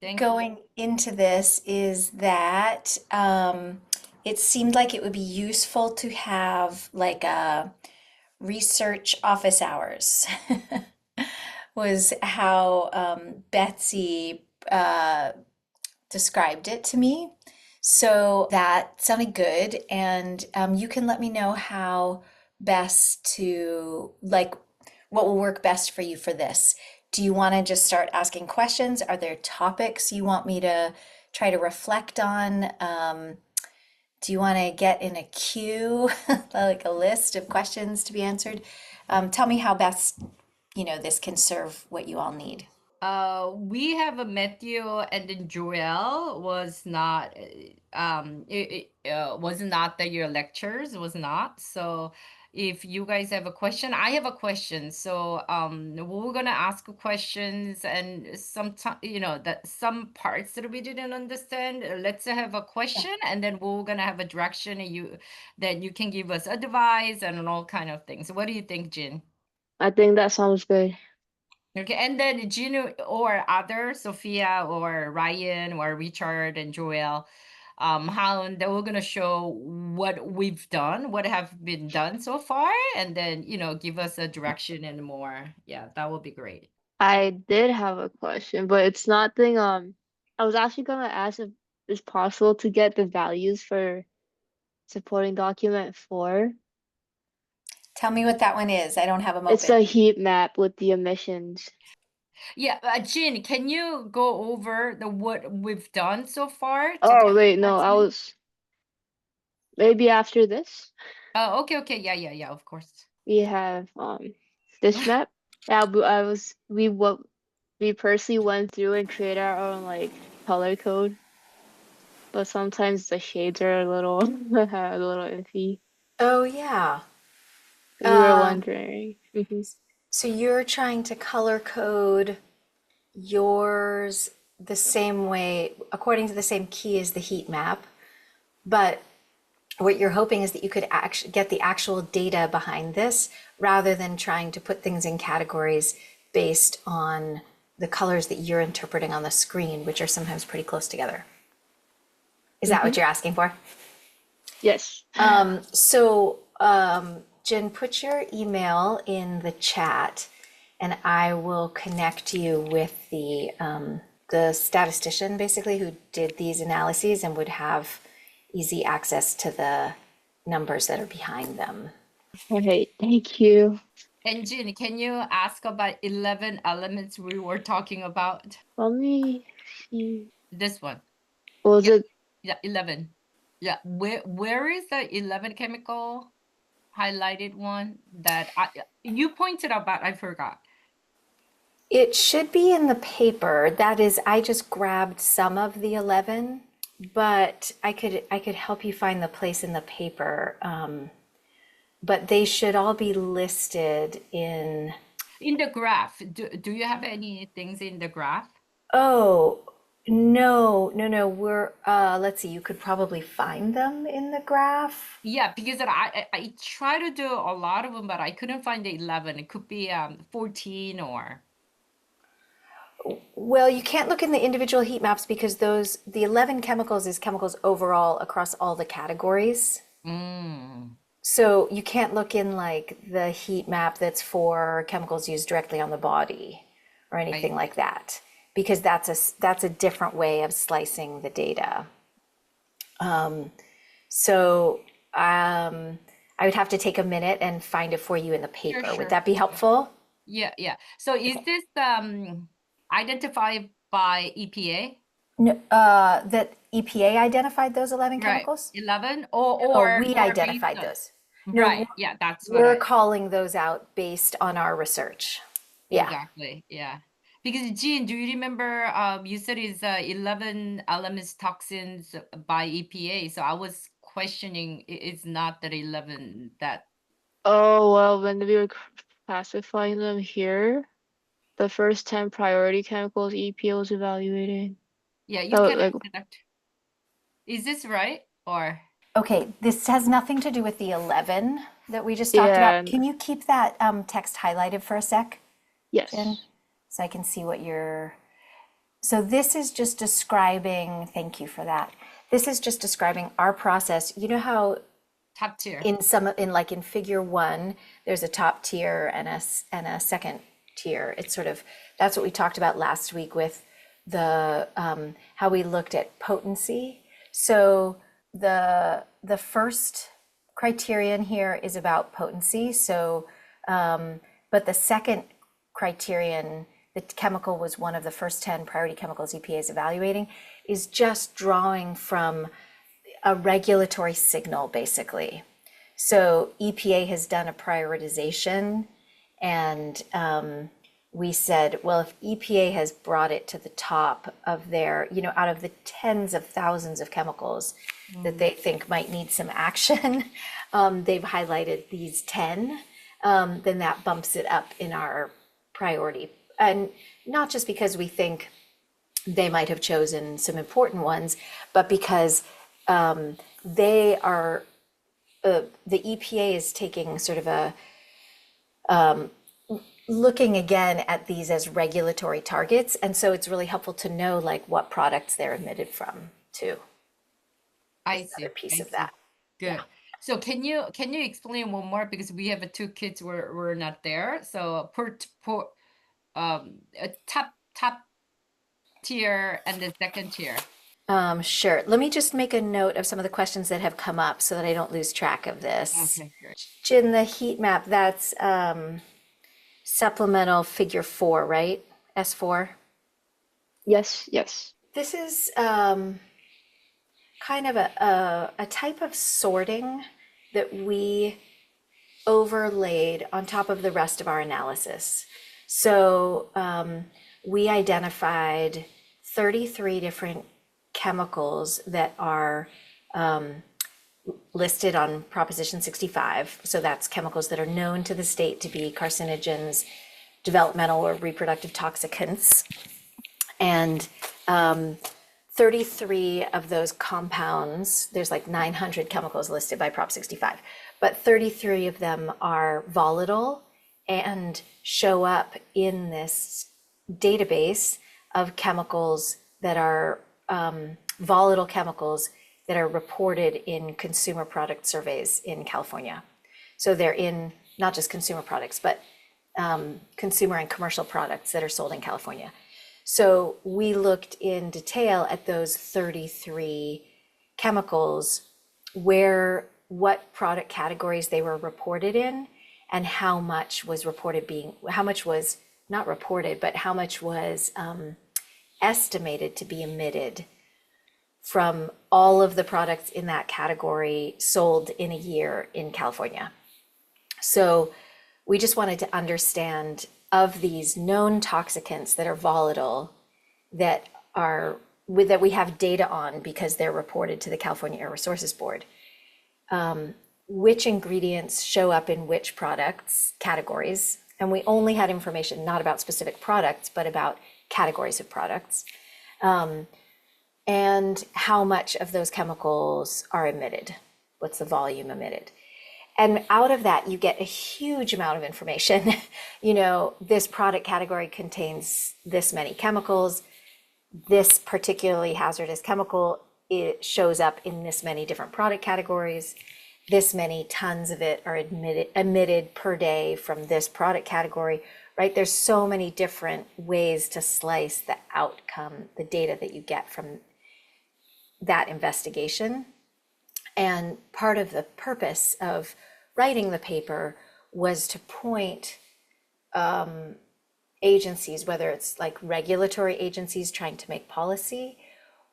Thank you. going into this is that it seemed like it would be useful to have like a research office hours, was how Betsy described it to me. So that sounded good. And you can let me know how best to, like, what will work best for you for this. Do you want to just start asking questions? Are there topics you want me to try to reflect on? Do you want to get in a queue, like a list of questions to be answered? Tell me how best, this can serve what you all need. We have a Matthew and then Joel was not was not that your lectures was not. So if you guys have a question, I have a question. So we're gonna ask questions and sometimes that some parts that we didn't understand. Let's have a question and then we're gonna have a direction and you can give us advice and all kind of things. What do you think, Jin? I think that sounds good. Okay, and then Gino or other Sophia or Ryan or Richard and Joel, how they were gonna show what we've done, what have been done so far, and then give us a direction and more. Yeah, that would be great. I did have a question, but it's nothing. I was actually gonna ask if it's possible to get the values for supporting document 4. Tell me what that one is. I don't have them It's open. a heat map with the emissions. Yeah, Jin, can you go over the what we've done so far to Oh, get wait, no, that I to? was maybe after this. Oh, okay, okay, yeah, yeah, yeah, of course. We have this map. Yeah, I was we personally went through and created our own like color code, but sometimes the shades are a little a little iffy. Oh, yeah. We were Um, wondering. so you're trying to color code yours the same way, according to the same key as the heat map, but what you're hoping is that you could actually get the actual data behind this rather than trying to put things in categories based on the colors that you're interpreting on the screen, which are sometimes pretty close together. Is that what Hmm. you're asking for? Yes. Jen, put your email in the chat, and I will connect you with the statistician, basically, who did these analyses and would have easy access to the numbers that are behind them. All right. Thank you. And Jin, can you ask about 11 elements we were talking about? Let me see. This one. Was Yeah, it? yeah, 11. Yeah, where is the 11 chemical highlighted one that you pointed out, but I forgot. It should be in the paper. That is, I just grabbed some of the 11, but I could help you find the place in the paper. But they should all be listed in. In the graph, do you have any things in the graph? Oh, no, no, no. Let's see, you could probably find them in the graph. Yeah, because I try to do a lot of them, but I couldn't find the 11. It could be 14 or. Well, you can't look in the individual heat maps because the 11 chemicals is chemicals overall across all the categories. Mm, So you can't look in like the heat map that's for chemicals used directly on the body or I anything like that, because that's a different way of slicing the data. So I would have to take a minute and find it for you in the sure, paper. Would sure. that be helpful? Yeah, yeah. So is Okay. this identified by EPA? No, that EPA identified those 11 Right. chemicals? 11 No, or we or based identified on. those. No, Right. Yeah, that's what we're I calling those out based on our research. Yeah. exactly. Yeah. Because Jean, do you remember you said it's 11 elements toxins by EPA. So I was questioning it's not that 11 that Oh, well, when we were classifying them here, the first 10 priority chemicals EPA was evaluating. yeah, you So can like, connect. Is this right? Or Okay, this has nothing to do with the 11 that we just talked yeah, about. Can you keep that text highlighted for a sec, Jen? yes. So I can see what you're. So this is just describing, thank you for that. This is just describing our process. You know how Top tier. in figure one, there's a top tier and a second tier. It's sort of, that's what we talked about last week with the how we looked at potency. So the first criterion here is about potency. So but the second criterion, the chemical was one of the first 10 priority chemicals EPA is evaluating, is just drawing from a regulatory signal, basically. So EPA has done a prioritization, and we said, well, if EPA has brought it to the top of their, out of the tens of thousands of chemicals that they think might need some action, they've highlighted these 10, then that bumps it up in our priority. And not just because we think they might have chosen some important ones, but because they are, the EPA is taking sort of a, looking again at these as regulatory targets. And so it's really helpful to know like what products they're emitted from too. I Another see. piece I of see. that. Good. So can you explain one more, because we have two kids were not there. So a top tier and the second tier. Sure. Let me just make a note of some of the questions that have come up so that I don't lose track of this. Okay, great. In the heat map, that's supplemental figure 4, right? S4. Yes, yes. This is kind of a type of sorting that we overlaid on top of the rest of our analysis. So we identified 33 different chemicals that are listed on Proposition 65. So that's chemicals that are known to the state to be carcinogens, developmental or reproductive toxicants. And 33 of those compounds, there's like 900 chemicals listed by Prop 65, but 33 of them are volatile and show up in this database of chemicals that are volatile chemicals that are reported in consumer product surveys in California. So they're in not just consumer products, but consumer and commercial products that are sold in California. So we looked in detail at those 33 chemicals, what product categories they were reported in, and how much was not reported, but how much was estimated to be emitted from all of the products in that category sold in a year in California. So we just wanted to understand, of these known toxicants that are volatile, that we have data on because they're reported to the California Air Resources Board, which ingredients show up in which products categories. And we only had information not about specific products, but about categories of products. And how much of those chemicals are emitted. What's the volume emitted? And out of that, you get a huge amount of information. This product category contains this many chemicals. This particularly hazardous chemical, it shows up in this many different product categories. This many tons of it are emitted per day from this product category, right? There's so many different ways to slice the outcome, the data that you get from that investigation. And part of the purpose of writing the paper was to point agencies, whether it's like regulatory agencies trying to make policy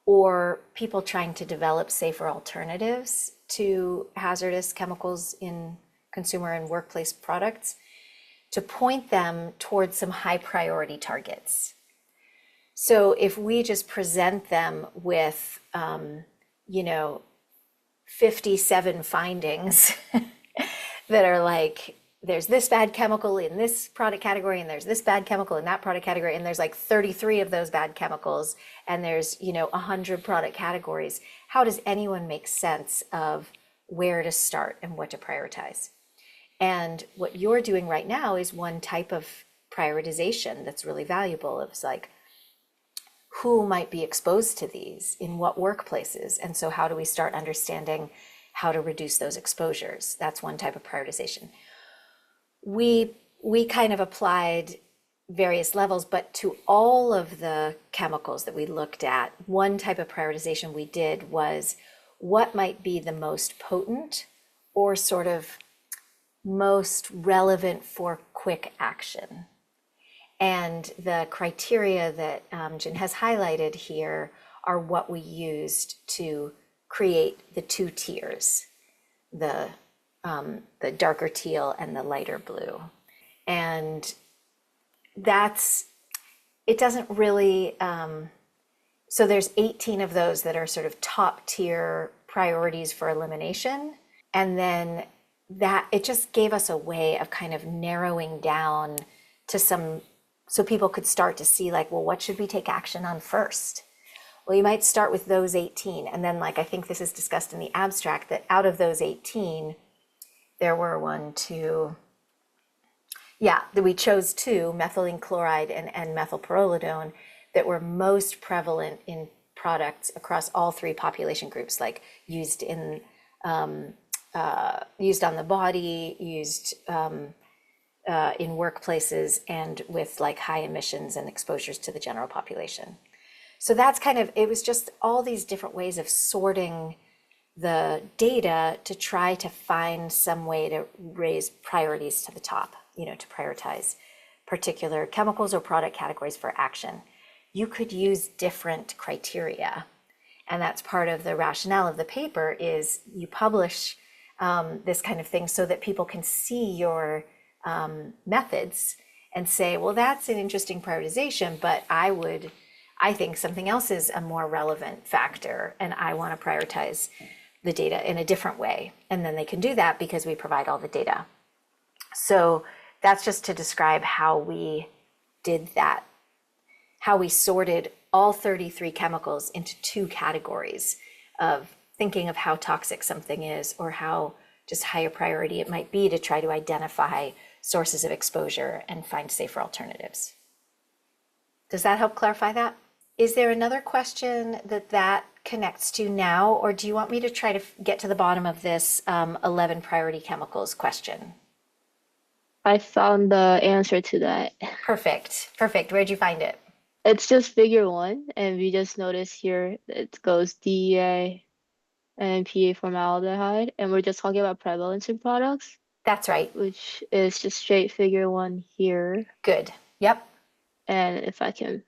or people trying to develop safer alternatives to hazardous chemicals in consumer and workplace products, to point them towards some high priority targets. So if we just present them with, 57 findings that are like, there's this bad chemical in this product category, and there's this bad chemical in that product category, and there's like 33 of those bad chemicals, and there's 100 product categories, how does anyone make sense of where to start and what to prioritize? And what you're doing right now is one type of prioritization that's really valuable. It's like, who might be exposed to these in what workplaces. And so how do we start understanding how to reduce those exposures? That's one type of prioritization. We kind of applied various levels, but to all of the chemicals that we looked at, one type of prioritization we did was what might be the most potent or sort of most relevant for quick action. And the criteria that Jen has highlighted here are what we used to create the two tiers, the darker teal and the lighter blue. And it doesn't really, so there's 18 of those that are sort of top tier priorities for elimination. And then that, it just gave us a way of kind of narrowing down to some, so people could start to see like, well, what should we take action on first? Well, you might start with those 18. And then like, I think this is discussed in the abstract that out of those 18, there were that we chose two, methylene chloride and methylpyrrolidone, that were most prevalent in products across all three population groups, like used on the body, used in workplaces, and with like high emissions and exposures to the general population. So that's kind of, it was just all these different ways of sorting the data to try to find some way to raise priorities to the top, to prioritize particular chemicals or product categories for action. You could use different criteria. And that's part of the rationale of the paper is you publish this kind of thing so that people can see your methods and say, well, that's an interesting prioritization, but I think something else is a more relevant factor, and I want to prioritize the data in a different way. And then they can do that because we provide all the data. So that's just to describe how we did that, how we sorted all 33 chemicals into two categories of thinking of how toxic something is or how just higher priority it might be to try to identify sources of exposure and find safer alternatives. Does that help clarify that? Is there another question that connects to now, or do you want me to try to get to the bottom of this 11 priority chemicals question? I found the answer to that. Perfect. Where'd you find it? It's just figure 1, and we just noticed here it goes DEA and PA formaldehyde, and we're just talking about prevalence in products, That's right. which is just straight figure 1 here. Good. Yep. And if I can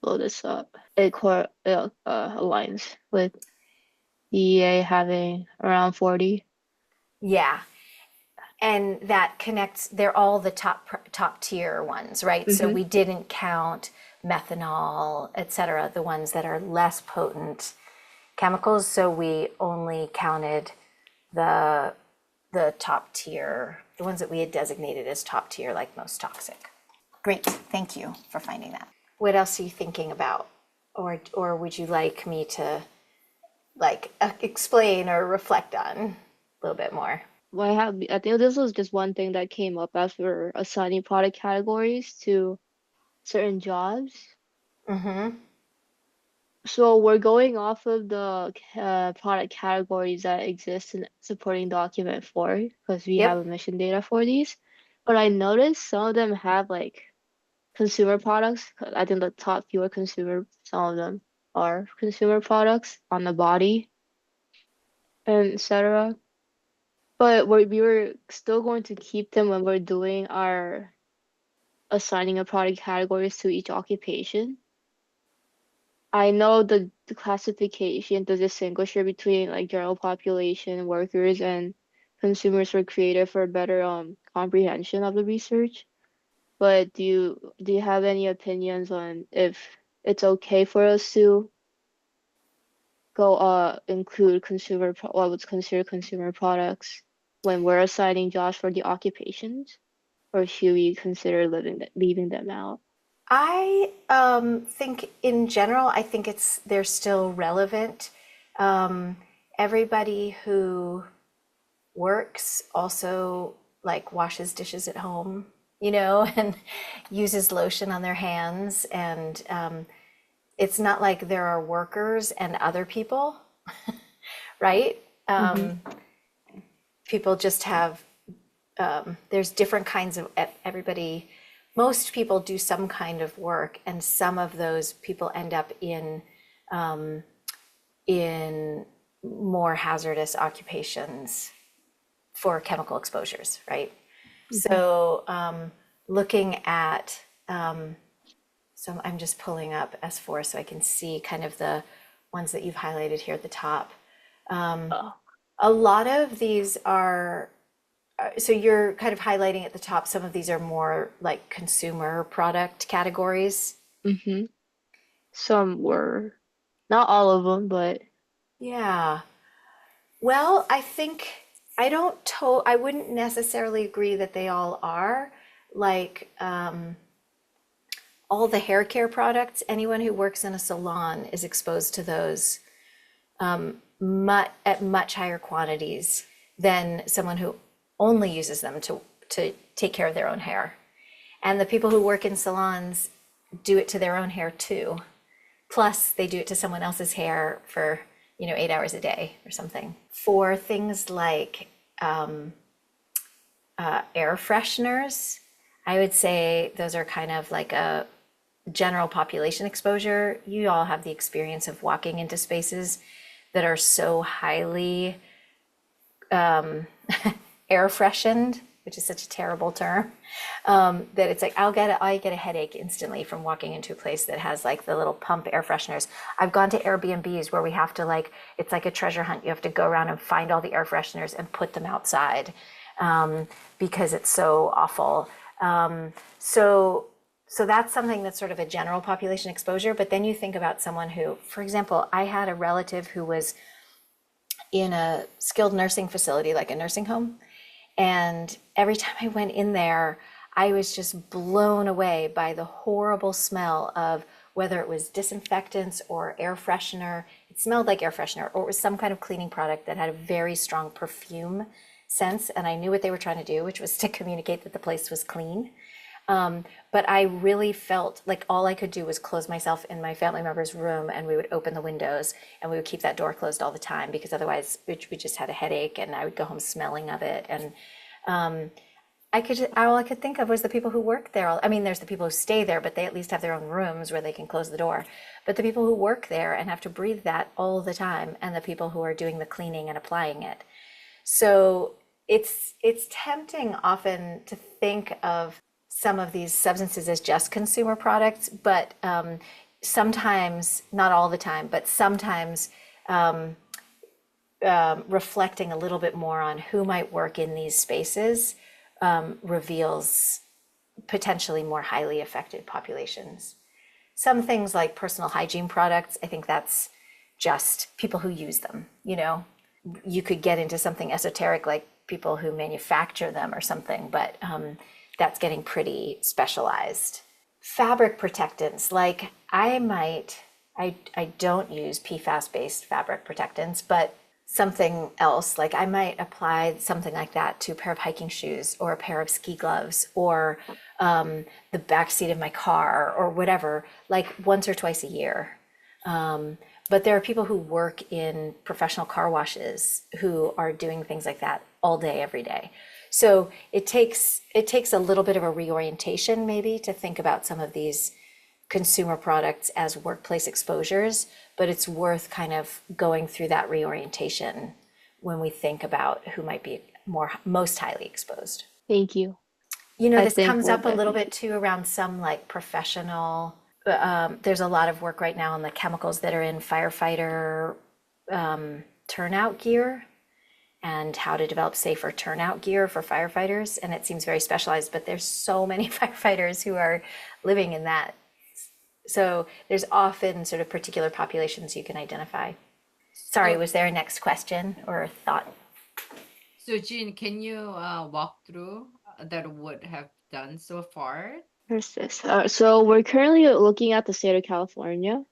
blow this up, it aligns with DEA having around 40. Yeah. And that connects, they're all the top tier ones, right? So we didn't count methanol, et cetera, the ones that are less potent chemicals. So we only counted the top tier, the ones that we had designated as top tier, like most toxic. Great, thank you for finding that. What else are you thinking about? Or would you like me to explain or reflect on a little bit more? Well, I think this was just one thing that came up as we were assigning product categories to certain jobs. Mm-hmm. So we're going off of the product categories that exist in supporting document 4 because we have emission data for these. But I noticed some of them have like consumer products. I think the top few are consumer, some of them are consumer products on the body, and etc. But we were still going to keep them when we're doing our assigning of product categories to each occupation. I know the classification, the distinguisher between like general population workers and consumers were created for better comprehension of the research. But do you have any opinions on if it's okay for us to go include what was considered consumer products when we're assigning jobs for the occupations, or should we consider leaving them out? I think in general, I think they're still relevant. Everybody who works also like washes dishes at home, and uses lotion on their hands, and it's not like there are workers and other people, right? Mm-hmm. People just have, there's different kinds of everybody. Most people do some kind of work, and some of those people end up in more hazardous occupations for chemical exposures, right? Mm-hmm. So looking at, so I'm just pulling up S4 so I can see kind of the ones that you've highlighted here at the top. Oh. A lot of these are, so you're kind of highlighting at the top, some of these are more like consumer product categories. Mm-hmm. Some were, not all of them, but Yeah. Well, I think I wouldn't necessarily agree that they all are. Like all the hair care products, anyone who works in a salon is exposed to those at much higher quantities than someone who only uses them to take care of their own hair. And the people who work in salons do it to their own hair too. Plus, they do it to someone else's hair for, 8 hours a day or something. For things like air fresheners, I would say those are kind of like a general population exposure. You all have the experience of walking into spaces that are so highly air freshened, which is such a terrible term, that it's like I get a headache instantly from walking into a place that has like the little pump air fresheners. I've gone to Airbnbs where we have to like, it's like a treasure hunt. You have to go around and find all the air fresheners and put them outside because it's so awful. So that's something that's sort of a general population exposure. But then you think about someone who, for example, I had a relative who was in a skilled nursing facility, like a nursing home. And every time I went in there, I was just blown away by the horrible smell of whether it was disinfectants or air freshener. It smelled like air freshener, or it was some kind of cleaning product that had a very strong perfume sense. And I knew what they were trying to do, which was to communicate that the place was clean. But I really felt like all I could do was close myself in my family member's room, and we would open the windows and we would keep that door closed all the time because otherwise we just had a headache and I would go home smelling of it. And all I could think of was the people who work there. I mean, there's the people who stay there, but they at least have their own rooms where they can close the door. But the people who work there and have to breathe that all the time, and the people who are doing the cleaning and applying it. So it's tempting often to think of some of these substances as just consumer products, but sometimes, not all the time, but sometimes reflecting a little bit more on who might work in these spaces reveals potentially more highly affected populations. Some things like personal hygiene products, I think that's just people who use them, You could get into something esoteric like people who manufacture them or something, but that's getting pretty specialized. Fabric protectants, like I don't use PFAS-based fabric protectants, but something else, like I might apply something like that to a pair of hiking shoes or a pair of ski gloves or the back seat of my car or whatever, like once or twice a year. But there are people who work in professional car washes who are doing things like that all day, every day. So it takes a little bit of a reorientation maybe to think about some of these consumer products as workplace exposures, but it's worth kind of going through that reorientation when we think about who might be most highly exposed. thank you. I This think comes we'll up a little definitely. bit too around some like professional, there's a lot of work right now on the chemicals that are in firefighter turnout gear and how to develop safer turnout gear for firefighters. And it seems very specialized, but there's so many firefighters who are living in that. So there's often sort of particular populations you can identify. Sorry, So, was there a next question or thought? so Jean, can you walk through that would have done so far? Where's this? So we're currently looking at the state of California,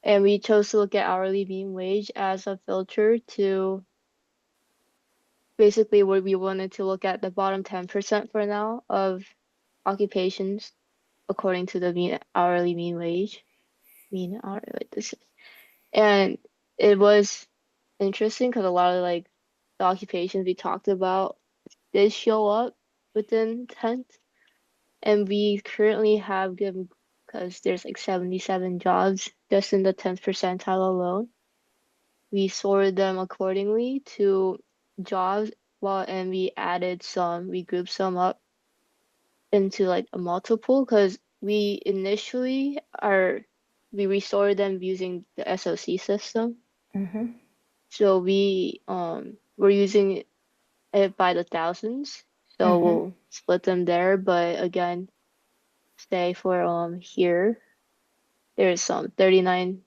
and we chose to look at hourly minimum wage as a filter to basically what we wanted to look at the bottom 10% for now of occupations according to the hourly mean wage. mean, I don't know what this is. And it was interesting because a lot of like the occupations we talked about did show up within 10th. And we currently have given, because there's like 77 jobs just in the 10th percentile alone. We sorted them accordingly to jobs, well, and we grouped some up into like a multiple because we initially we resorted them using the SOC system. Mm-hmm. So we're using it by the thousands. So Mm-hmm. we'll split them there. But again, say for here, there's some 39,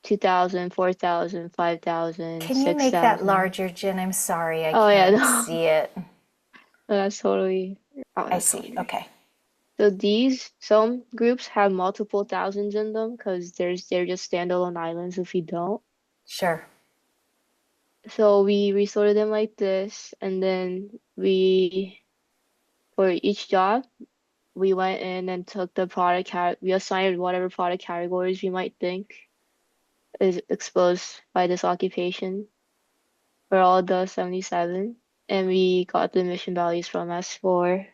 2,000, 4,000, 5,000, Can you make that 6,000. larger, Jen? I'm sorry, I Oh yeah, can't no, see it. that's totally out I of see. color. Okay. So some groups have multiple thousands in them because they're just standalone islands if we don't. Sure. So we resorted them like this, and then for each job, we went in and took the we assigned whatever product categories we might think is exposed by this occupation for all the 77, and we got the emission values from S4.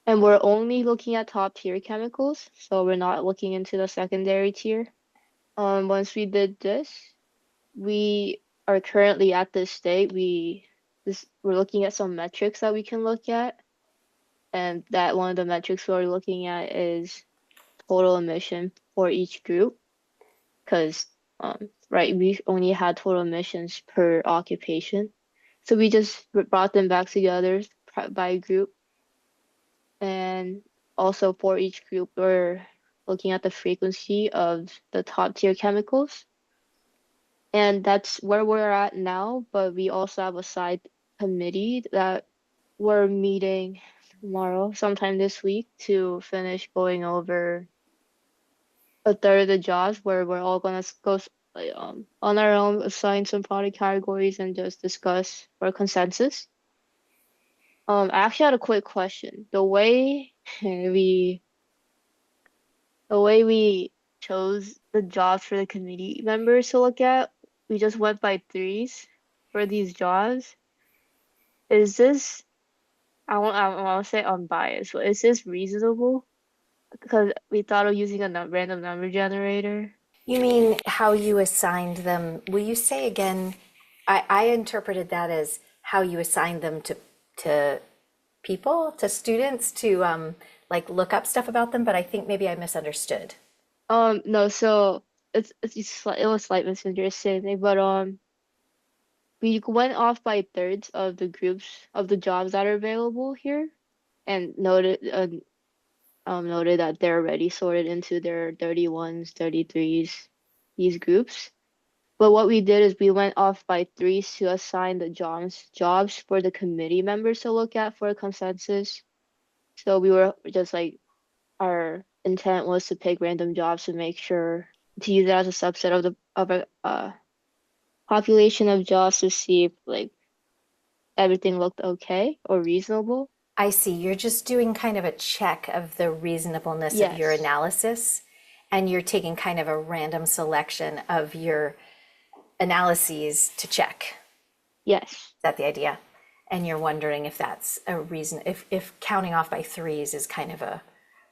And we're only looking at top tier chemicals, so we're not looking into the secondary tier. Once we did this, we are currently at this state. We're looking at some metrics that we can look at, and that one of the metrics we're looking at is total emission for each group, because right, we only had total emissions per occupation. So we just brought them back together by group, and also for each group, we're looking at the frequency of the top tier chemicals. And that's where we're at now, but we also have a side committee that we're meeting tomorrow, sometime this week, to finish going over a third of the jobs where we're all gonna on our own, assign some product categories and just discuss for consensus. I actually had a quick question. We the way we chose the jobs for the committee members to look at, we just went by threes for these jobs. Is this, I want to say unbiased, but is this reasonable? Because we thought of using a random number generator. You mean how you assigned them? Will you say again? I interpreted that as how you assigned them to people, to students, to like look up stuff about them, but I think maybe I misunderstood. No, so it was slight misunderstanding, but we went off by thirds of the groups of the jobs that are available here, and noted that they're already sorted into their 31s, 33s, these groups. But what we did is we went off by threes to assign the jobs for the committee members to look at for a consensus. So we were just like, our intent was to pick random jobs to make sure to use it as a subset of a population of jobs to see if like everything looked okay or reasonable. I see. You're just doing kind of a check of the reasonableness of your Yes. analysis, and you're taking kind of a random selection of your analyses to check. Yes. Is that the idea? And you're wondering if that's a reason, if counting off by threes is kind of a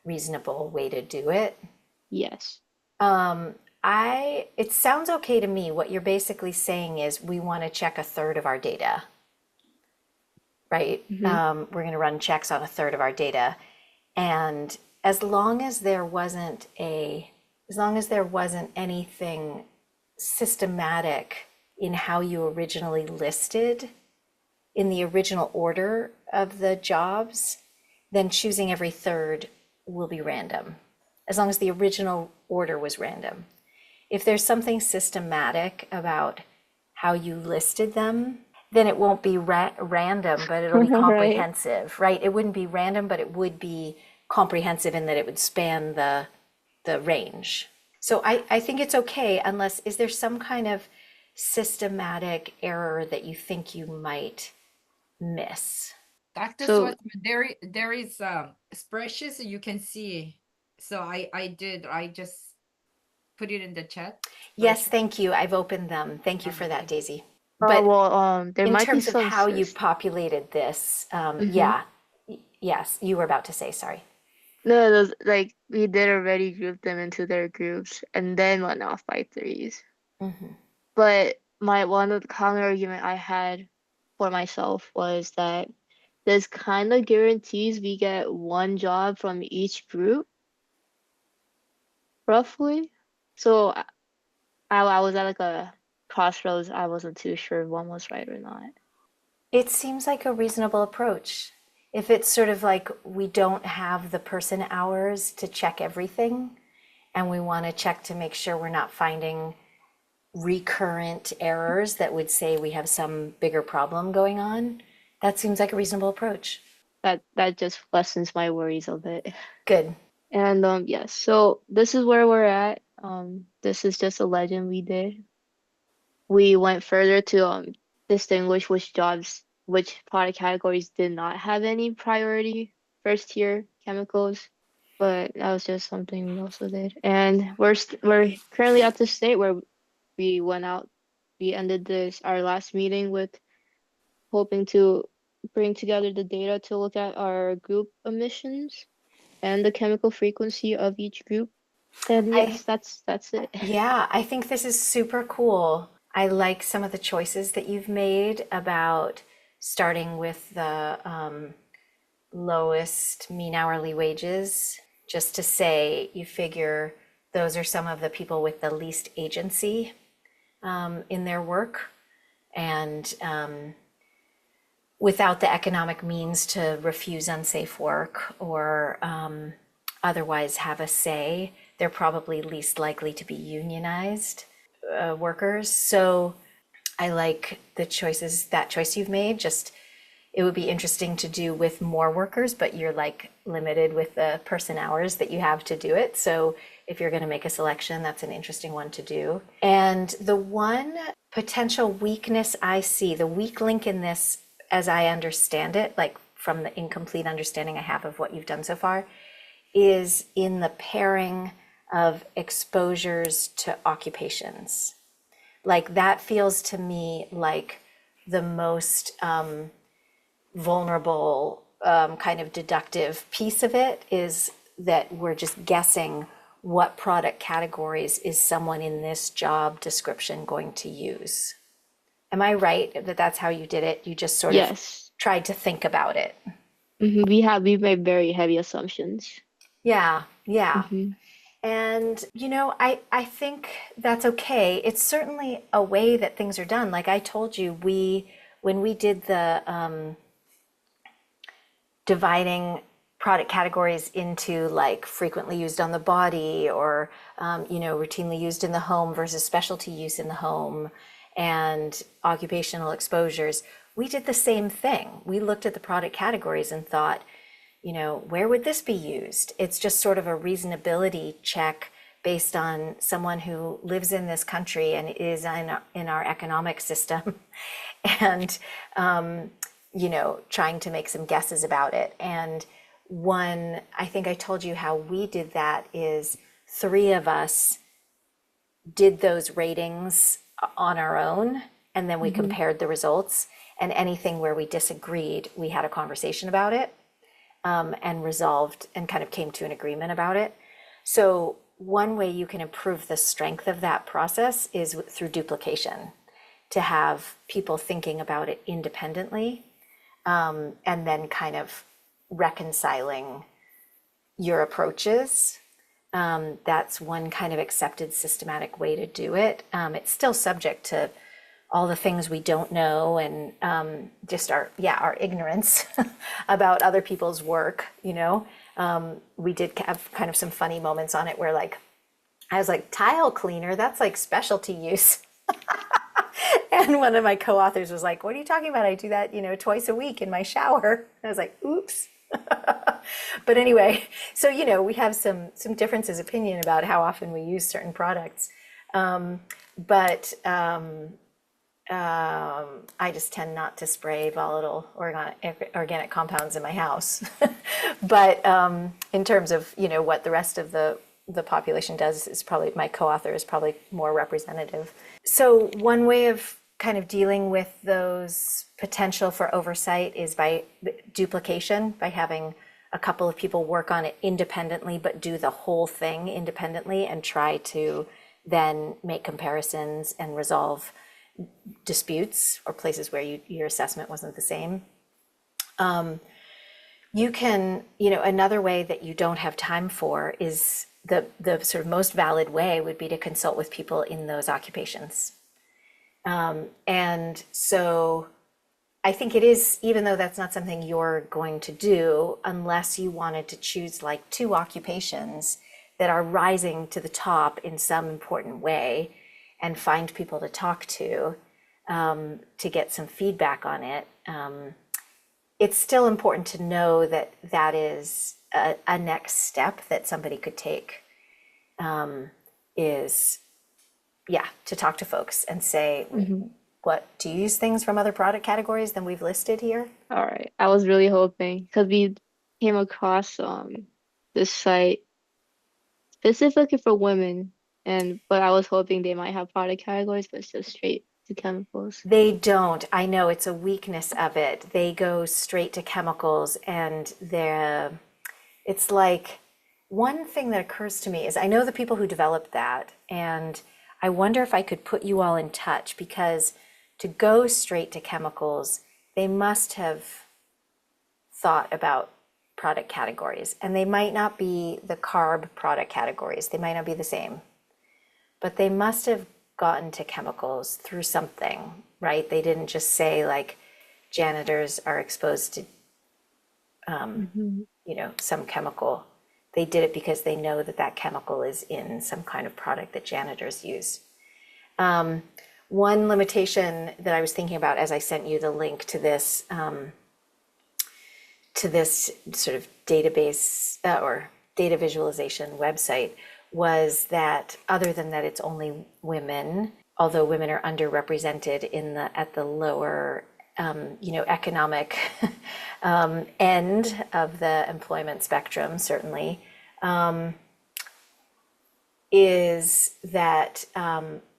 reasonable way to do it. Yes. It sounds okay to me. What you're basically saying is we want to check a third of our data, right? Hmm. We're going to run checks on a third of our data. And as long as there wasn't anything systematic in how you originally listed in the original order of the jobs, then choosing every third will be random, as long as the original order was random. If there's something systematic about how you listed them, then it won't be random, but it'll be Right. comprehensive, right? It wouldn't be random, but it would be comprehensive in that it would span the range. So I think it's okay unless, is there some kind of systematic error that you think you might miss? Dr. So Schwartzman, there is spreadsheets you can see. So I just put it in the chat? Yes, thank you. I've opened them. Thank you for that, Okay. Daisy. Oh, But well, there in might be terms of some how you've populated this, mm-hmm. yeah, yes, you were about to say, sorry. No, those like we did already group them into their groups and then went off by threes. Hmm. But my one of the counter argument I had for myself was that this kind of guarantees we get one job from each group, roughly. So I was at like a crossroads. I wasn't too sure if one was right or not. It seems like a reasonable approach. If it's sort of like we don't have the person hours to check everything, and we want to check to make sure we're not finding recurrent errors that would say we have some bigger problem going on, that seems like a reasonable approach. That just lessens my worries a bit. Good. And yes, so this is where we're at. This is just a legend we did. We went further to distinguish which product categories did not have any priority first tier chemicals, but that was just something we also did. And we're currently at the state where we went out, we ended this our last meeting with hoping to bring together the data to look at our group emissions and the chemical frequency of each group. And I yes, that's it. Yeah, I think this is super cool. I like some of the choices that you've made about starting with the lowest mean hourly wages, just to say you figure those are some of the people with the least agency in their work and without the economic means to refuse unsafe work or otherwise have a say, they're probably least likely to be unionized workers. So I like that choice you've made. Just it would be interesting to do with more workers, but you're like limited with the person hours that you have to do it. So if you're going to make a selection, that's an interesting one to do. And the one potential weakness I see, the weak link in this, as I understand it, like from the incomplete understanding I have of what you've done so far, is in the pairing of exposures to occupations. Like that feels to me like the most vulnerable kind of deductive piece of it is that we're just guessing what product categories is someone in this job description going to use. Am I right that that's how you did it? You just sort of Yes. tried to think about it. We made very heavy assumptions. Yeah, yeah. Hmm. And I think that's okay. It's certainly a way that things are done. Like I told you, when we did the dividing product categories into like frequently used on the body or routinely used in the home versus specialty use in the home and occupational exposures, we did the same thing. We looked at the product categories and thought, where would this be used? It's just sort of a reasonability check based on someone who lives in this country and is in our economic system and trying to make some guesses about it. And I think I told you how we did that is three of us did those ratings on our own, and then we compared the results. And anything where we disagreed, we had a conversation about it and resolved and kind of came to an agreement about it. So one way you can improve the strength of that process is through duplication, to have people thinking about it independently and then kind of reconciling your approaches. That's one kind of accepted systematic way to do it. It's still subject to all the things we don't know and just our ignorance about other people's work. We did have kind of some funny moments on it where like I was like, tile cleaner, that's like specialty use. And one of my co-authors was like, what are you talking about? I do that, twice a week in my shower. I was like, oops. But anyway, so, we have some differences of opinion about how often we use certain products. But I just tend not to spray volatile organic compounds in my house. But in terms of, what the rest of the the population does is probably, my co-author is probably more representative. So one way of kind of dealing with those potential for oversight is by duplication, by having a couple of people work on it independently, but do the whole thing independently and try to then make comparisons and resolve disputes or places where your assessment wasn't the same. You can, another way that you don't have time for is the sort of most valid way would be to consult with people in those occupations. And so I think it is, even though that's not something you're going to do, unless you wanted to choose like 2 occupations that are rising to the top in some important way and find people to talk to get some feedback on it. It's still important to know that that is a next step that somebody could take, is, yeah, to talk to folks and say, what, do you use things from other product categories than we've listed here? All right. I was really hoping because we came across this site specifically for women, but I was hoping they might have product categories, but it's just straight to chemicals. They don't. I know it's a weakness of it. They go straight to chemicals, and it's like, one thing that occurs to me is I know the people who developed that, and I wonder if I could put you all in touch, because to go straight to chemicals, they must have thought about product categories, and they might not be the carb product categories. They might not be the same, but they must have gotten to chemicals through something, right? They didn't just say like janitors are exposed to, some chemical. They did it because they know that that chemical is in some kind of product that janitors use. One limitation that I was thinking about as I sent you the link to this sort of database or data visualization website was that, other than that it's only women, although women are underrepresented at the lower economic end of the employment spectrum, certainly, is that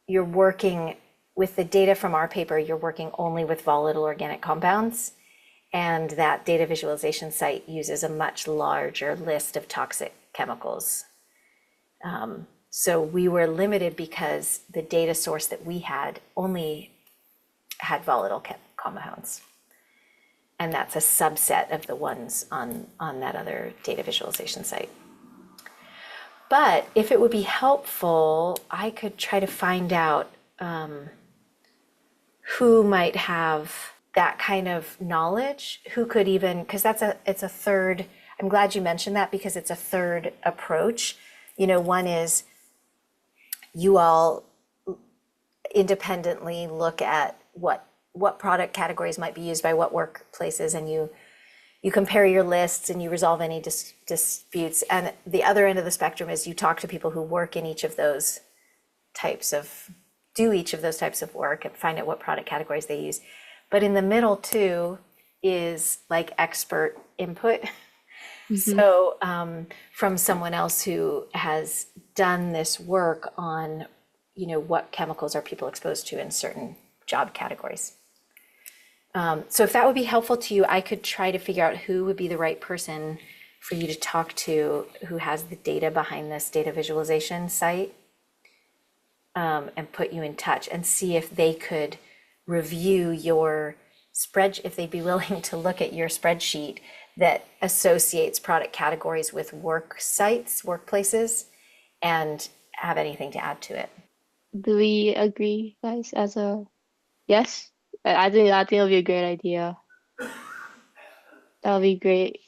you're working with the data from our paper, you're working only with volatile organic compounds, and that data visualization site uses a much larger list of toxic chemicals. So we were limited because the data source that we had only had volatile compounds. And that's a subset of the ones on that other data visualization site. But if it would be helpful, I could try to find out who might have that kind of knowledge, who could even, because it's a third, I'm glad you mentioned that, because it's a third approach. One is you all independently look at what product categories might be used by what workplaces, and you compare your lists and you resolve any disputes. And the other end of the spectrum is you talk to people who work in each of those types of work and find out what product categories they use. But in the middle too is like expert input. So from someone else who has done this work on, what chemicals are people exposed to in certain job categories. So if that would be helpful to you, I could try to figure out who would be the right person for you to talk to, who has the data behind this data visualization site, and put you in touch and see if they could review your if they'd be willing to look at your spreadsheet that associates product categories with work sites, workplaces, and have anything to add to it. Do we agree, guys, as a yes? I think it'll be a great idea. That'll be great.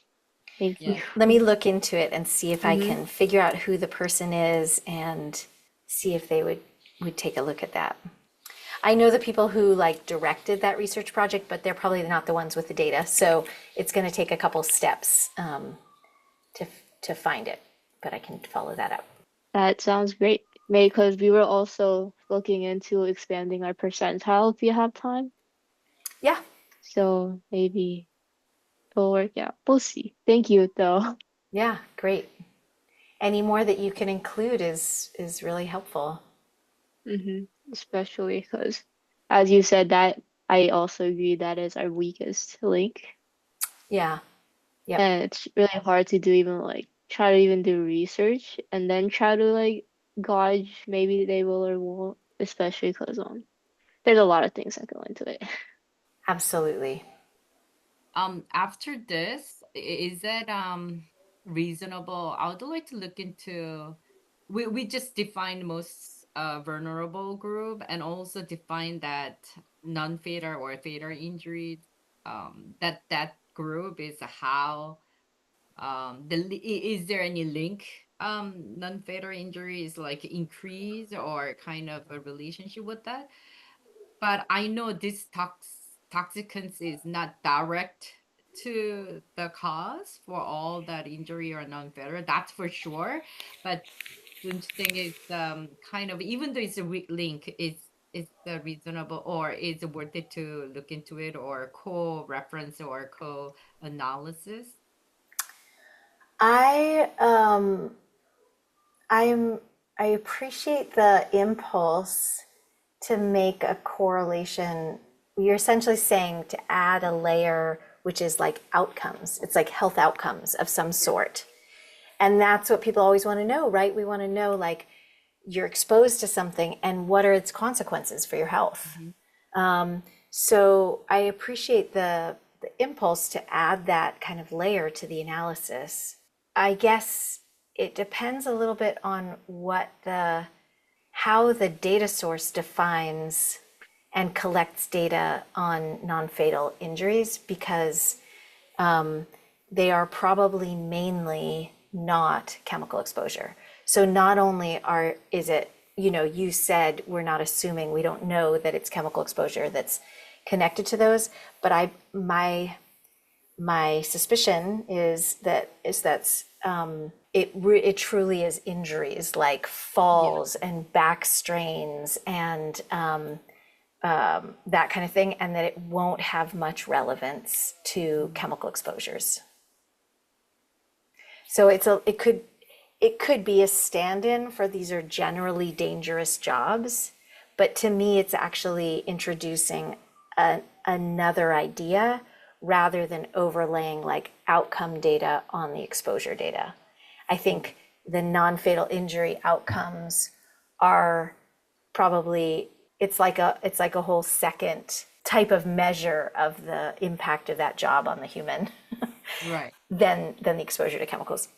Thank you. Let me look into it and see if I can figure out who the person is and see if they would take a look at that. I know the people who directed that research project, but they're probably not the ones with the data. So it's going to take a couple steps to find it, but I can follow that up. That sounds great. Maybe because we were also looking into expanding our percentile if we have time. Yeah. So maybe it'll work out. We'll see. Thank you, though. Yeah, great. any more that you can include is really helpful. Especially because, as you said, that I also agree that is our weakest link, Yeah. Yep. and it's really hard to do even like try to even do research and then try to like gauge maybe they will or won't, especially because there's a lot of things that go into it. Absolutely. After this, is it reasonable? I would like to look into, we just defined most vulnerable group and also define that non-fatal or fatal injury, that group is how is there any link, non-fatal injury is like increase or kind of a relationship with that? But I know this toxicants is not direct to the cause for all that injury or non-fatal, that's for sure. But don't you think it's kind of, even though it's a weak link, is reasonable or is it worth it to look into it or co-reference or co-analysis? I I'm I appreciate the impulse to make a correlation. You're essentially saying to add a layer which is like outcomes. It's like health outcomes of some sort. And that's what people always want to know, right? We want to know like you're exposed to something and what are its consequences for your health. Mhm. So I appreciate the impulse to add that kind of layer to the analysis. I guess it depends a little bit on how the data source defines and collects data on non-fatal injuries because they are probably mainly not chemical exposure. So not only is it, you said we're not assuming, we don't know that it's chemical exposure that's connected to those, but my suspicion it truly is injuries like Yeah. falls and back strains and that kind of thing, and that it won't have much relevance to Mm. chemical exposures. So it could be a stand-in for these are generally dangerous jobs, but to me, it's actually introducing another idea rather than overlaying like outcome data on the exposure data. I think the non-fatal injury outcomes are probably it's like a whole second type of measure of the impact of that job on the human Right. than the exposure to chemicals.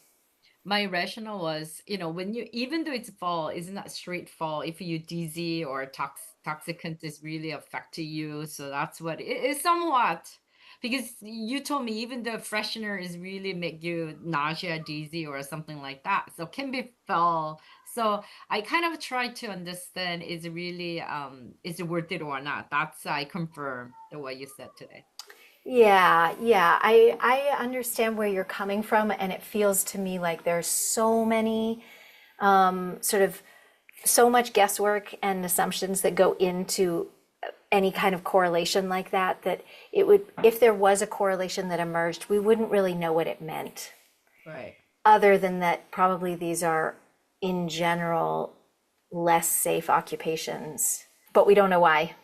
My rationale was, when you, even though it's fall, it's not straight fall. If you dizzy or toxicant is really affecting you, so that's what it is somewhat. Because you told me even the freshener is really make you nausea, dizzy, or something like that. So can be fall. So I kind of try to understand is really is it worth it or not. That's I confirm the what you said today. Yeah, yeah. I understand where you're coming from, and it feels to me like there's so many sort of so much guesswork and assumptions that go into any kind of correlation like that that it would if there was a correlation that emerged, we wouldn't really know what it meant. Right. Other than that, probably these are in general less safe occupations, but we don't know why.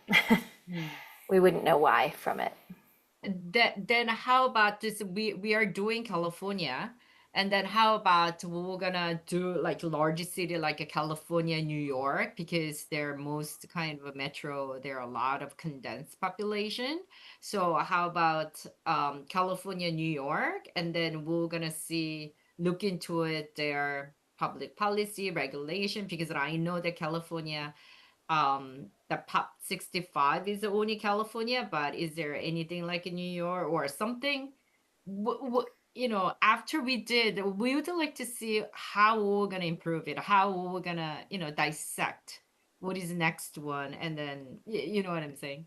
We wouldn't know why from it. Then how about this? We are doing California, and then how about we're gonna do like large city like a California, New York, because they're most kind of a metro. There are a lot of condensed population. So how about California, New York, and then we're gonna see look into it their public policy regulation because I know that California the pop 65 is only California, but is there anything like in New York or something? After we did, we would like to see how we're gonna improve it, how we're gonna, dissect what is the next one, and then you know what I'm saying.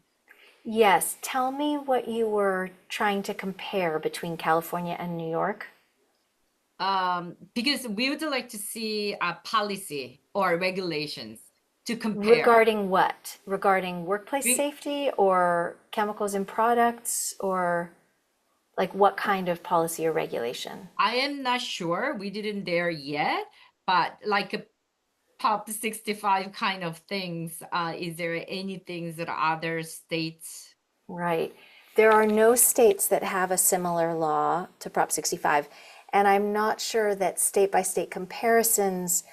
Yes, tell me what you were trying to compare between California and New York. Because we would like to see a policy or regulations to compare. Regarding what? Regarding workplace We, safety or chemicals in products or? Like what kind of policy or regulation? I am not sure. We didn't there yet, but like a Pop 65 kind of things, is there any things that other states? Right. There are no states that have a similar law to Prop 65, and I'm not sure that state by state comparisons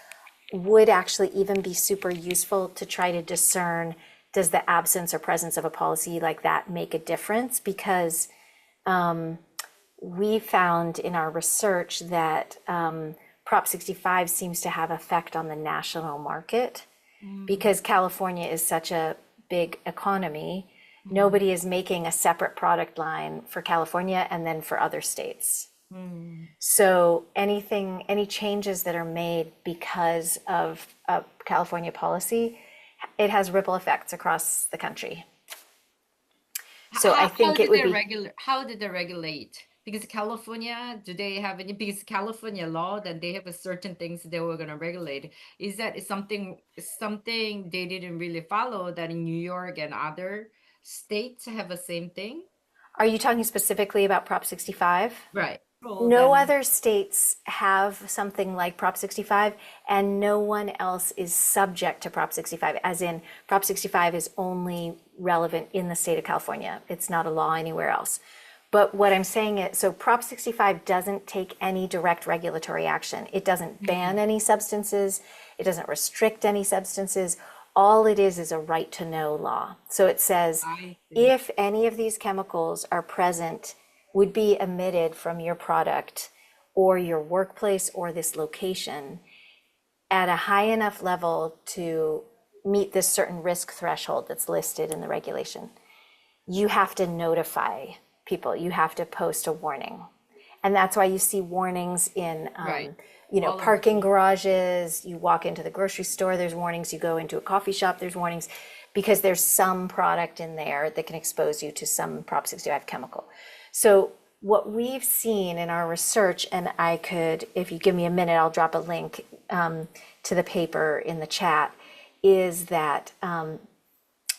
would actually even be super useful to try to discern, does the absence or presence of a policy like that make a difference? Because we found in our research that Prop 65 seems to have effect on the national market because California is such a big economy. Nobody is making a separate product line for California and then for other states. So any changes that are made because of a California policy, it has ripple effects across the country. So I think it would be, How did they regulate? Because California, do they have any, because California law, then they have a certain things they were gonna regulate. Is that something they didn't really follow that in New York and other states have the same thing? are you talking specifically about Prop 65? Right. Well, No then, other states have something like Prop 65, and no one else is subject to Prop 65, as in Prop 65 is only relevant in the state of California. It's not a law anywhere else. But what I'm saying is, so Prop 65 doesn't take any direct regulatory action. It doesn't ban any substances. It doesn't restrict any substances. All it is a right to know law. So it says, I see. if any of these chemicals are present, would be emitted from your product or your workplace or this location at a high enough level to meet this certain risk threshold that's listed in the regulation, you have to notify people. You have to post a warning. And that's why you see warnings in, Right. All of parking garages. You walk into the grocery store, there's warnings. You go into a coffee shop, there's warnings, because there's some product in there that can expose you to some Prop 65 chemical. So what we've seen in our research, and I could, if you give me a minute, I'll drop a link to the paper in the chat, is that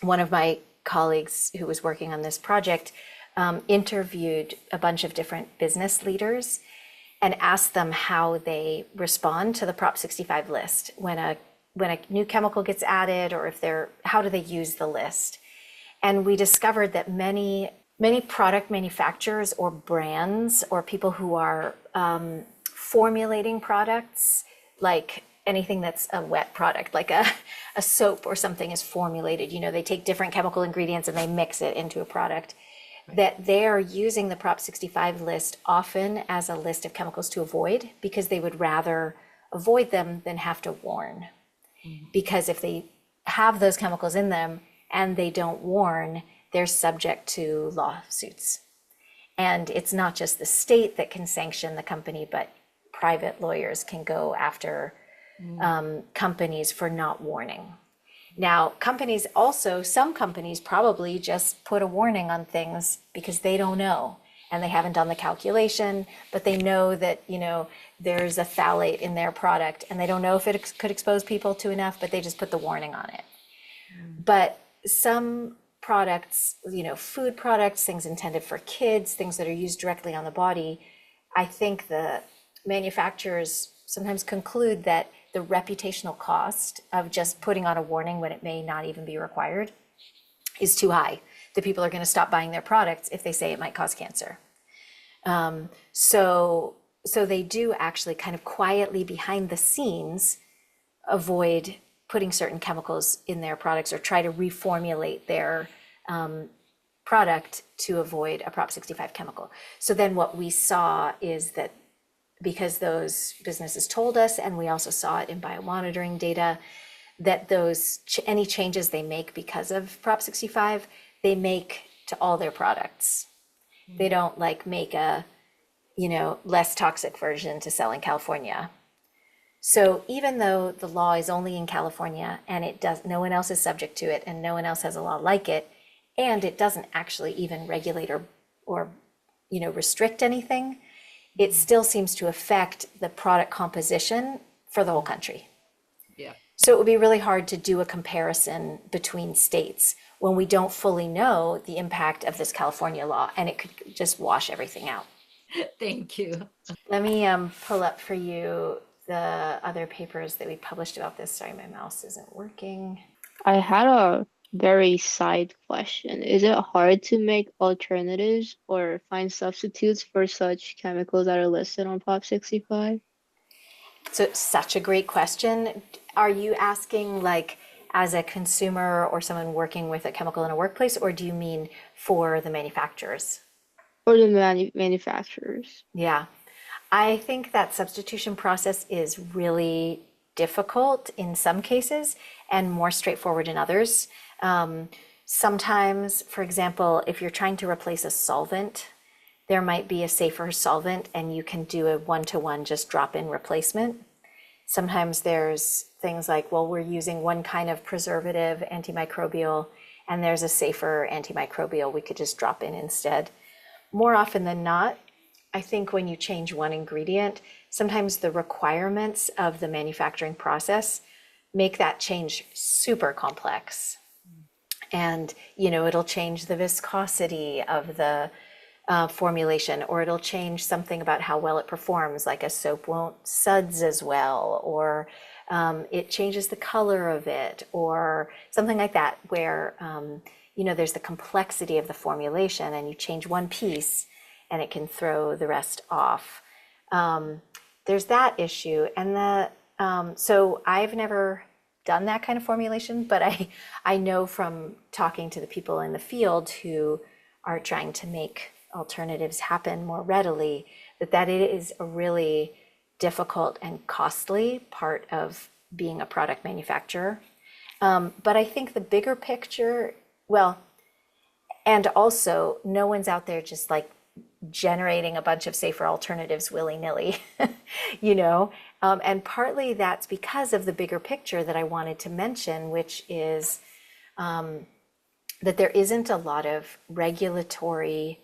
one of my colleagues who was working on this project interviewed a bunch of different business leaders and asked them how they respond to the Prop 65 list when a new chemical gets added, or if they're, how do they use the list? And we discovered that many product manufacturers or brands or people who are formulating products, like anything that's a wet product, like a soap or something is formulated, they take different chemical ingredients and they mix it into a product, that they are using the Prop 65 list often as a list of chemicals to avoid, because they would rather avoid them than have to warn. Because if they have those chemicals in them and they don't warn, they're subject to lawsuits. And it's not just the state that can sanction the company, but private lawyers can go after companies for not warning. Now, some companies probably just put a warning on things because they don't know and they haven't done the calculation, but they know that, there's a phthalate in their product and they don't know if it could expose people to enough, but they just put the warning on it. But some products, food products, things intended for kids, things that are used directly on the body, I think the manufacturers sometimes conclude that the reputational cost of just putting on a warning when it may not even be required is too high. The people are going to stop buying their products if they say it might cause cancer. So they do actually kind of quietly behind the scenes avoid putting certain chemicals in their products or try to reformulate their product to avoid a Prop 65 chemical. So then what we saw is that because those businesses told us, and we also saw it in biomonitoring data, that any changes they make because of Prop 65, they make to all their products. They don't make a, less toxic version to sell in California. So even though the law is only in California and no one else is subject to it and no one else has a law like it, and it doesn't actually even regulate or restrict anything, it still seems to affect the product composition for the whole country. Yeah. So it would be really hard to do a comparison between states when we don't fully know the impact of this California law, and it could just wash everything out. Thank you. Let me pull up for you the other papers that we published about this. Sorry, my mouse isn't working. I had a very side question. Is it hard to make alternatives or find substitutes for such chemicals that are listed on Prop 65? So it's such a great question. Are you asking like as a consumer or someone working with a chemical in a workplace, or do you mean for the manufacturers? Or the manufacturers? Yeah. I think that substitution process is really difficult in some cases and more straightforward in others. Sometimes, for example, if you're trying to replace a solvent, there might be a safer solvent and you can do a one-to-one just drop-in replacement. Sometimes there's things like, well, we're using one kind of preservative antimicrobial and there's a safer antimicrobial we could just drop in instead. More often than not, I think when you change one ingredient, sometimes the requirements of the manufacturing process make that change super complex. And, it'll change the viscosity of the formulation, or it'll change something about how well it performs, like a soap won't suds as well, or it changes the color of it, or something like that, where, there's the complexity of the formulation and you change one piece and it can throw the rest off. There's that issue. And so I've never done that kind of formulation, but I know from talking to the people in the field who are trying to make alternatives happen more readily, that it is a really difficult and costly part of being a product manufacturer. But I think the bigger picture, well, and also no one's out there just like generating a bunch of safer alternatives willy-nilly, and partly that's because of the bigger picture that I wanted to mention, which is that there isn't a lot of regulatory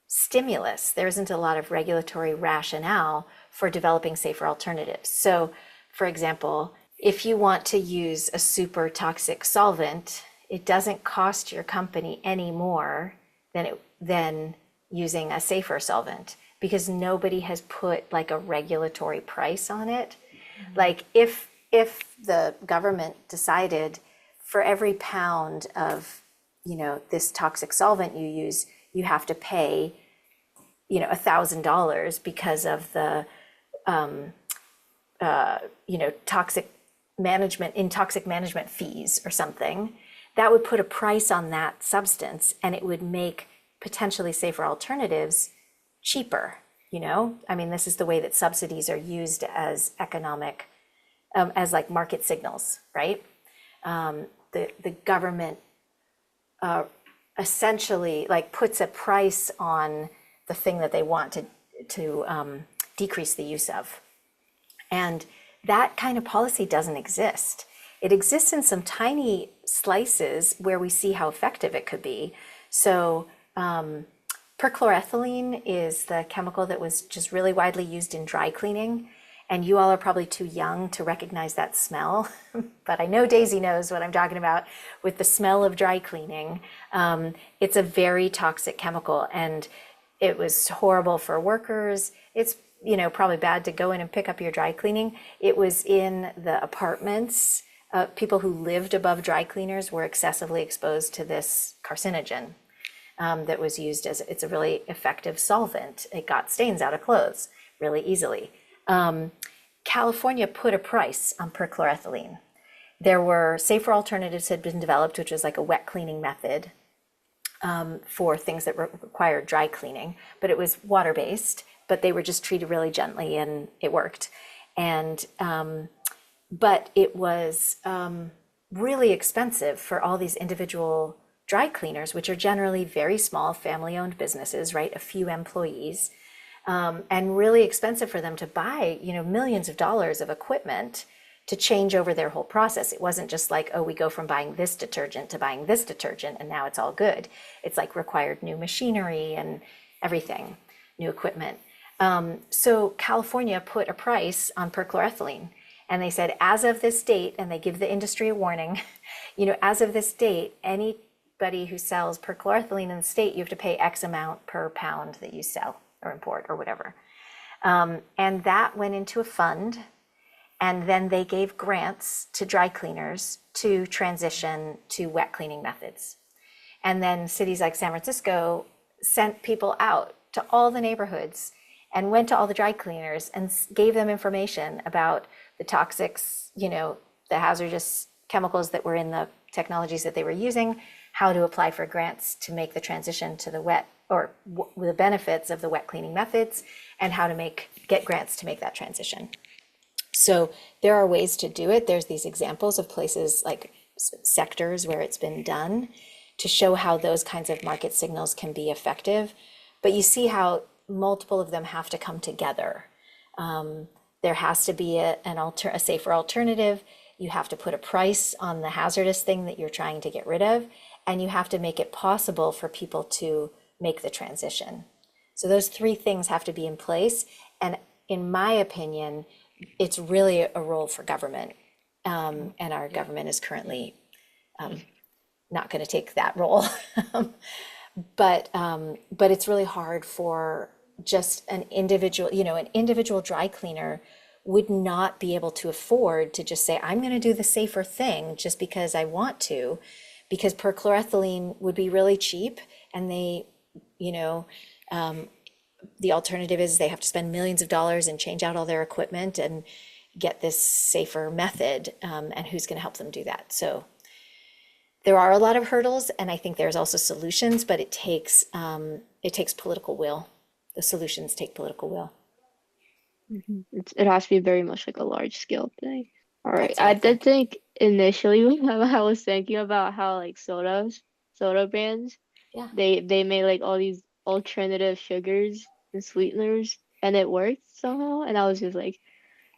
stimulus. There isn't a lot of regulatory rationale for developing safer alternatives. So, for example, if you want to use a super toxic solvent, it doesn't cost your company any more than using a safer solvent, because nobody has put like a regulatory price on it. Like if the government decided for every pound of this toxic solvent you use, you have to pay $1,000 because of the toxic management fees or something, that would put a price on that substance, and it would make potentially safer alternatives cheaper. I mean, this is the way that subsidies are used as economic, as like market signals, right? The government essentially like puts a price on the thing that they want to decrease the use of. And that kind of policy doesn't exist. It exists in some tiny slices where we see how effective it could be. So perchloroethylene is the chemical that was just really widely used in dry cleaning. And you all are probably too young to recognize that smell, but I know Daisy knows what I'm talking about with the smell of dry cleaning. It's a very toxic chemical, and it was horrible for workers. It's probably bad to go in and pick up your dry cleaning. It was in the apartments. People who lived above dry cleaners were excessively exposed to this carcinogen that was used as, it's a really effective solvent. It got stains out of clothes really easily. California put a price on perchloroethylene. There were safer alternatives had been developed, which was like a wet cleaning method for things that required dry cleaning, but it was water-based, but they were just treated really gently and it worked. And but it was really expensive for all these individual dry cleaners, which are generally very small family-owned businesses, right? A few employees. And really expensive for them to buy, millions of dollars of equipment to change over their whole process. It wasn't just like, oh, we go from buying this detergent to buying this detergent and now it's all good. It's like required new machinery and everything, new equipment. So California put a price on perchloroethylene, And they said, as of this date, and they give the industry a warning, as of this date, anybody who sells perchloroethylene in the state, you have to pay X amount per pound that you sell or import or whatever. And that went into a fund. And then they gave grants to dry cleaners to transition to wet cleaning methods. And then cities like San Francisco sent people out to all the neighborhoods and went to all the dry cleaners and gave them information about the toxics, the hazardous chemicals that were in the technologies that they were using, how to apply for grants to make the transition to the wet or the benefits of the wet cleaning methods, and how to get grants to make that transition. So there are ways to do it. There's these examples of places like sectors where it's been done to show how those kinds of market signals can be effective. But you see how multiple of them have to come together. There has to be a safer alternative. You have to put a price on the hazardous thing that you're trying to get rid of, and you have to make it possible for people to make the transition. So those three things have to be in place. And in my opinion, it's really a role for government. And our government is currently not going to take that role. But it's really hard for just an individual dry cleaner would not be able to afford to just say, I'm going to do the safer thing just because I want to, because perchloroethylene would be really cheap, and the alternative is they have to spend millions of dollars and change out all their equipment and get this safer method. And who's going to help them do that? So there are a lot of hurdles, and I think there's also solutions, but it takes political will. The solutions take political will. It has to be very much like a large scale thing. All right. That's what I I did think initially when I was thinking about how like soda brands, Yeah. they made like all these alternative sugars and sweeteners, and it worked somehow. And I was just like,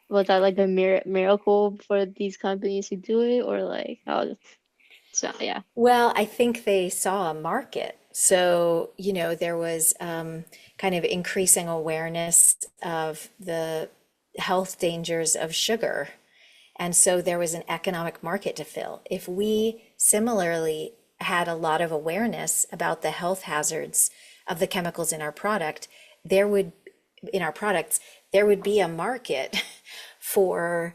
was that like a miracle for these companies to do it, or like how? So yeah. Well, I think they saw a market. So, there was kind of increasing awareness of the health dangers of sugar. And so there was an economic market to fill. If we similarly had a lot of awareness about the health hazards of the chemicals in our products, there would be a market for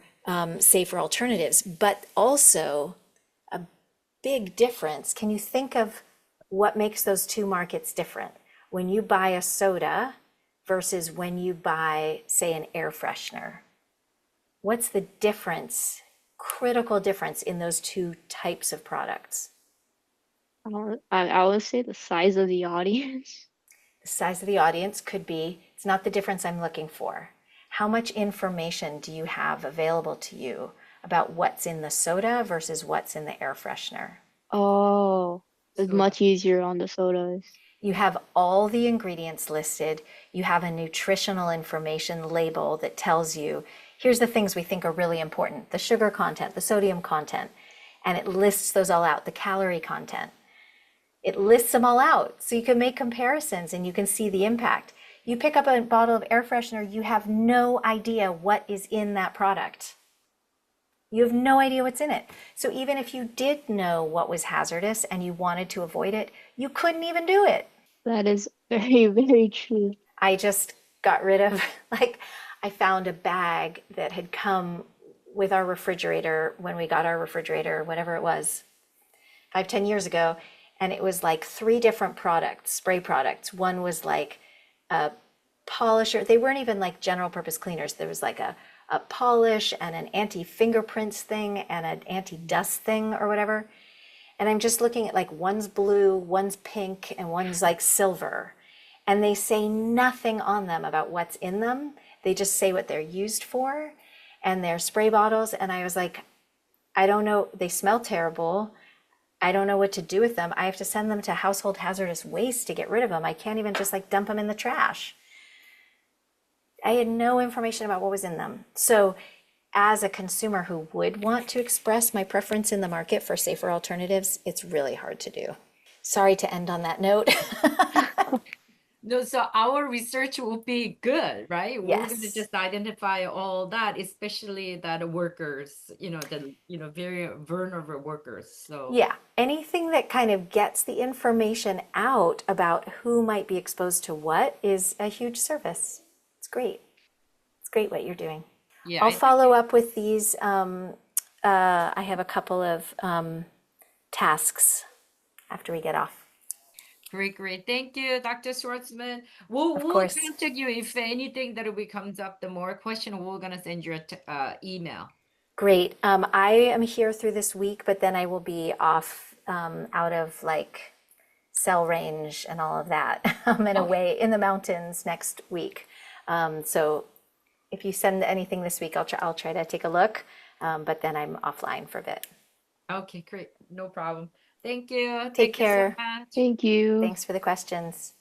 safer alternatives, but also a big difference. Can you think of what makes those two markets different? When you buy a soda versus when you buy, say, an air freshener, what's the difference, critical difference in those two types of products? I would say the size of the audience. The size of the audience could be, it's not the difference I'm looking for. How much information do you have available to you about what's in the soda versus what's in the air freshener? Oh, it's much easier on the sodas. You have all the ingredients listed. You have a nutritional information label that tells you, here's the things we think are really important: the sugar content, the sodium content, and it lists those all out, the calorie content. It lists them all out so you can make comparisons and you can see the impact. You pick up a bottle of air freshener, you have no idea what is in that product. You have no idea what's in it. So even if you did know what was hazardous and you wanted to avoid it, you couldn't even do it. That is very, very true. I just got rid of, I found a bag that had come with our refrigerator when we got our refrigerator, whatever it was, 5-10 years ago. And it was like 3 different products, spray products. One was like a polisher. They weren't even like general purpose cleaners. There was like a polish and an anti-fingerprints thing and an anti-dust thing or whatever. And I'm just looking at, like, one's blue, one's pink, and one's like silver. And they say nothing on them about what's in them. They just say what they're used for, and they're spray bottles. And I was like, I don't know. They smell terrible. I don't know what to do with them. I have to send them to household hazardous waste to get rid of them. I can't even just like dump them in the trash. I had no information about what was in them. So as a consumer who would want to express my preference in the market for safer alternatives, it's really hard to do. Sorry to end on that note. No, so our research will be good, right? We're going to Yes. just identify all that, especially that workers, very vulnerable workers. So, Yeah, anything that kind of gets the information out about who might be exposed to what is a huge service. It's great. It's great what you're doing. yeah, I'll I think follow up with these. I have a couple of tasks after we get off. great, great. Thank you, Dr. Schwartzman. We'll Of we'll course. contact you if anything that we comes up, the more question, we're gonna send you a email. Great. I am here through this week, but then I will be off out of like cell range and all of that. And Okay. away in the mountains next week. So if you send anything this week, I'll try to take a look. But then I'm offline for a bit. Okay, great. No problem. Thank you. Take Thank you so care. much. Thank you. Thanks for the questions.